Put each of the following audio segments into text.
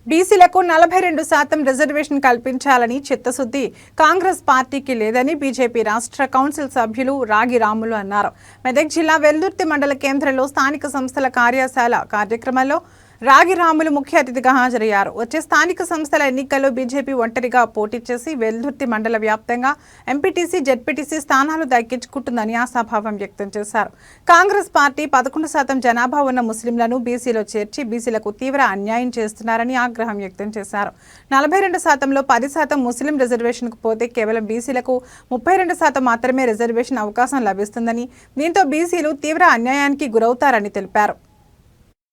బీసీలకు 42% రిజర్వేషన్ కల్పించాలని చిత్తశుద్ధి కాంగ్రెస్ పార్టీకి లేదని బీజేపీ రాష్ట్ర కౌన్సిల్ సభ్యులు రాగి రాములు అన్నారు. మెదక్ జిల్లా వెల్దుర్తి మండల కేంద్రంలో స్థానిక సంస్థల కార్యశాల కార్యక్రమంలో రాగి రాములు ముఖ్య అతిథిగా హాజరయ్యారు. వచ్చే స్థానిక సంస్థల ఎన్నికల్లో బీజేపీ ఒంటరిగా పోటీ చేసి వెల్దుర్తి మండల వ్యాప్తంగా ఎంపీటీసీ, జెడ్పీటీసీ స్థానాలు దక్కించుకుంటుందని ఆశాభావం వ్యక్తం చేశారు. కాంగ్రెస్ పార్టీ 11% జనాభా ఉన్న ముస్లింలను బీసీలో చేర్చి బీసీలకు తీవ్ర అన్యాయం చేస్తున్నారని ఆగ్రహం వ్యక్తం చేశారు. 42%లో 10% ముస్లిం రిజర్వేషన్కు పోతే కేవలం బీసీలకు 32% మాత్రమే రిజర్వేషన్ అవకాశం లభిస్తుందని, దీంతో బీసీలు తీవ్ర అన్యాయానికి గురవుతారని తెలిపారు.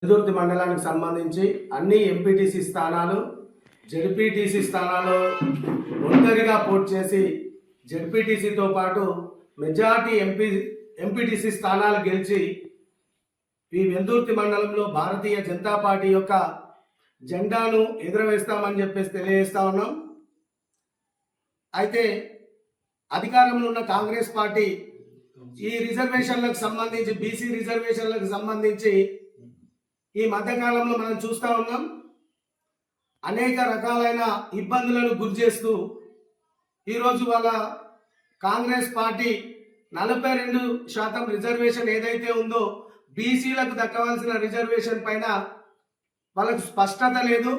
వెల్దుర్తి మండలానికి సంబంధించి అన్ని ఎంపీటీసీ స్థానాలు, జెడ్పీటీసీ స్థానాలు ఒంటరిగా పోటీ చేసి జెడ్పీటీసీతో పాటు మెజార్టీ ఎంపీటీసీ స్థానాలు గెలిచి ఈ వెల్దుర్తి మండలంలో భారతీయ జనతా పార్టీ యొక్క జెండాను ఎగురవేస్తామని చెప్పేసి తెలియజేస్తా ఉన్నాం. అయితే అధికారంలో ఉన్న కాంగ్రెస్ పార్టీ ఈ రిజర్వేషన్లకు సంబంధించి, బీసీ రిజర్వేషన్లకు సంబంధించి ఈ మధ్యకాలంలో మనం చూస్తూ ఉన్నాం, అనేక రకాలైన ఇబ్బందులను గురి చేస్తూ ఈరోజు వాళ్ళ కాంగ్రెస్ పార్టీ 42% రిజర్వేషన్ ఏదైతే ఉందో బీసీలకు దక్కవలసిన రిజర్వేషన్ పైన వాళ్ళకు స్పష్టత లేదు.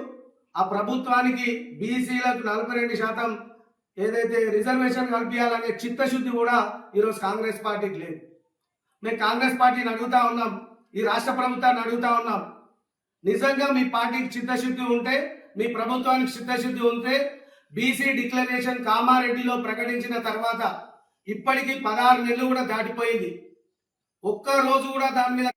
ఆ ప్రభుత్వానికి బీసీలకు 42% ఏదైతే రిజర్వేషన్ కల్పించాలనే చిత్తశుద్ధి కూడా ఈరోజు కాంగ్రెస్ పార్టీకి లేదు. మేము కాంగ్రెస్ పార్టీని అడుగుతా ఉన్నాం, ఈ రాష్ట్ర ప్రభుత్వాన్ని అడుగుతా ఉన్నాం, నిజంగా మీ పార్టీకి చిత్తశుద్ధి ఉంటే, మీ ప్రభుత్వానికి చిత్తశుద్ధి ఉంటే బీసీ డిక్లరేషన్ కామారెడ్డిలో ప్రకటించిన తర్వాత ఇప్పటికీ 16 నెలలు కూడా దాటిపోయింది. ఒక్క రోజు కూడా దాని మీద